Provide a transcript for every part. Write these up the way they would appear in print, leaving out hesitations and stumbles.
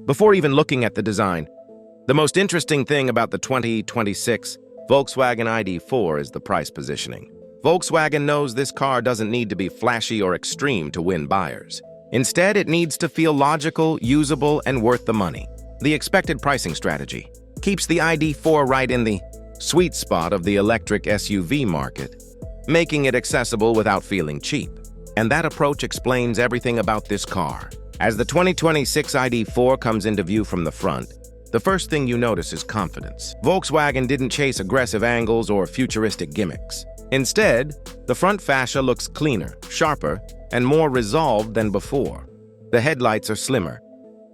Before even looking at the design, the most interesting thing about the 2026 Volkswagen ID.4 is the price positioning. Volkswagen knows this car doesn't need to be flashy or extreme to win buyers. Instead, it needs to feel logical, usable, and worth the money. The expected pricing strategy keeps the ID.4 right in the sweet spot of the electric SUV market, making it accessible without feeling cheap. And that approach explains everything about this car. As the 2026 ID.4 comes into view from the front, the first thing you notice is confidence. Volkswagen didn't chase aggressive angles or futuristic gimmicks. Instead, the front fascia looks cleaner, sharper, and more resolved than before. The headlights are slimmer,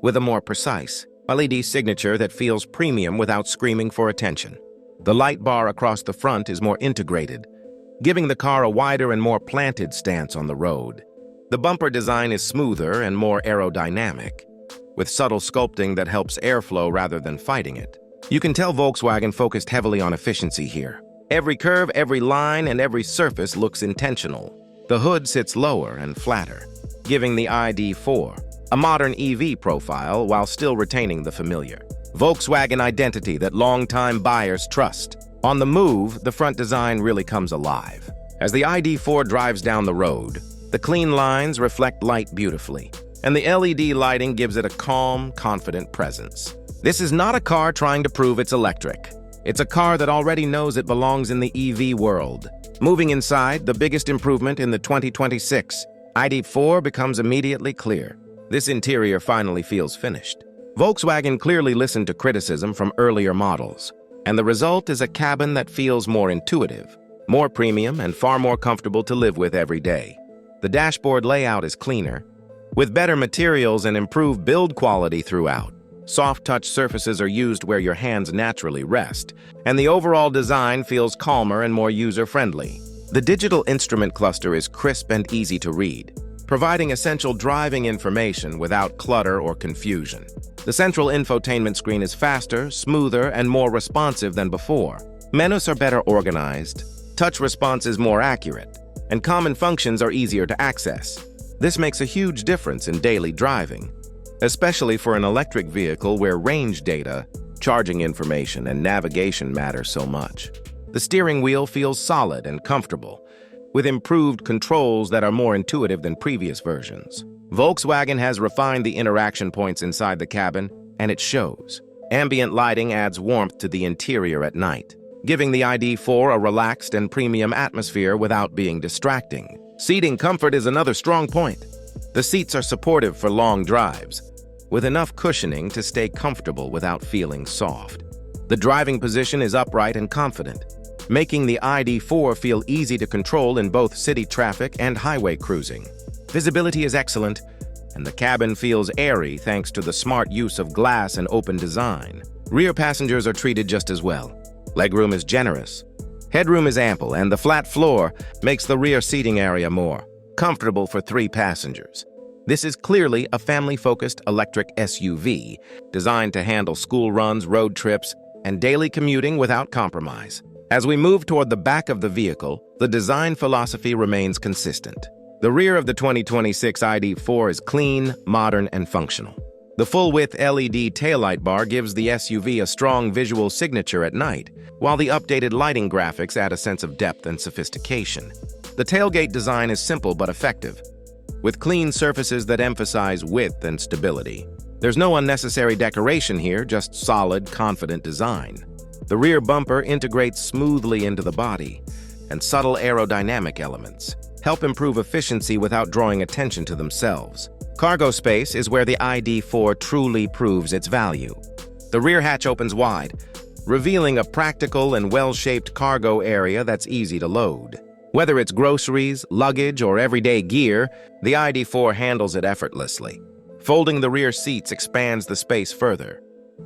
with a more precise LED signature that feels premium without screaming for attention. The light bar across the front is more integrated, giving the car a wider and more planted stance on the road. The bumper design is smoother and more aerodynamic, with subtle sculpting that helps airflow rather than fighting it. You can tell Volkswagen focused heavily on efficiency here. Every curve, every line, and every surface looks intentional. The hood sits lower and flatter, giving the ID.4 a modern EV profile while still retaining the familiar Volkswagen identity that longtime buyers trust. On the move, the front design really comes alive. As the ID.4 drives down the road, the clean lines reflect light beautifully, and the LED lighting gives it a calm, confident presence. This is not a car trying to prove it's electric. It's a car that already knows it belongs in the EV world. Moving inside, the biggest improvement in the 2026 ID.4 becomes immediately clear. This interior finally feels finished. Volkswagen clearly listened to criticism from earlier models, and the result is a cabin that feels more intuitive, more premium, and far more comfortable to live with every day. The dashboard layout is cleaner, with better materials and improved build quality throughout. Soft touch surfaces are used where your hands naturally rest, and the overall design feels calmer and more user-friendly. The digital instrument cluster is crisp and easy to read, providing essential driving information without clutter or confusion. The central infotainment screen is faster, smoother, and more responsive than before. Menus are better organized, touch response is more accurate, and common functions are easier to access. This makes a huge difference in daily driving, especially for an electric vehicle where range data, charging information, and navigation matter so much. The steering wheel feels solid and comfortable, with improved controls that are more intuitive than previous versions. Volkswagen has refined the interaction points inside the cabin, and it shows. Ambient lighting adds warmth to the interior at night, giving the ID.4 a relaxed and premium atmosphere without being distracting. Seating comfort is another strong point. The seats are supportive for long drives, with enough cushioning to stay comfortable without feeling soft. The driving position is upright and confident, making the ID.4 feel easy to control in both city traffic and highway cruising. Visibility is excellent, and the cabin feels airy thanks to the smart use of glass and open design. Rear passengers are treated just as well. Legroom is generous. Headroom is ample, and the flat floor makes the rear seating area more comfortable for 3 passengers. This is clearly a family-focused electric SUV designed to handle school runs, road trips, and daily commuting without compromise. As we move toward the back of the vehicle, the design philosophy remains consistent. The rear of the 2026 ID.4 is clean, modern, and functional. The full-width LED taillight bar gives the SUV a strong visual signature at night, while the updated lighting graphics add a sense of depth and sophistication. The tailgate design is simple but effective, with clean surfaces that emphasize width and stability. There's no unnecessary decoration here, just solid, confident design. The rear bumper integrates smoothly into the body, and subtle aerodynamic elements help improve efficiency without drawing attention to themselves. Cargo space is where the ID.4 truly proves its value. The rear hatch opens wide, revealing a practical and well-shaped cargo area that's easy to load. Whether it's groceries, luggage, or everyday gear, the ID.4 handles it effortlessly. Folding the rear seats expands the space further,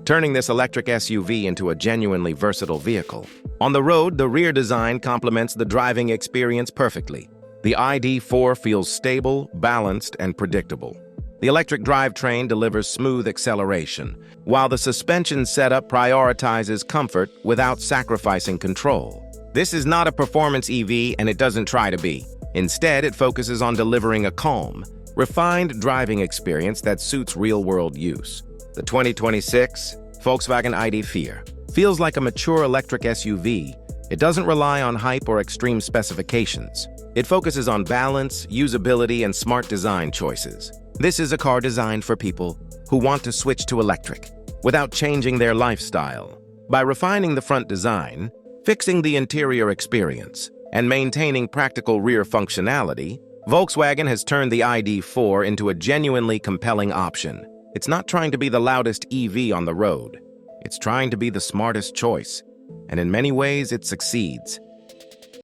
turning this electric SUV into a genuinely versatile vehicle. On the road, the rear design complements the driving experience perfectly. The ID.4 feels stable, balanced, and predictable. The electric drivetrain delivers smooth acceleration, while the suspension setup prioritizes comfort without sacrificing control. This is not a performance EV, and it doesn't try to be. Instead, it focuses on delivering a calm, refined driving experience that suits real-world use. The 2026 Volkswagen ID.4 feels like a mature electric SUV. It doesn't rely on hype or extreme specifications. It focuses on balance, usability, and smart design choices. This is a car designed for people who want to switch to electric without changing their lifestyle. By refining the front design, fixing the interior experience, and maintaining practical rear functionality, Volkswagen has turned the ID.4 into a genuinely compelling option. It's not trying to be the loudest EV on the road. It's trying to be the smartest choice. And in many ways, it succeeds.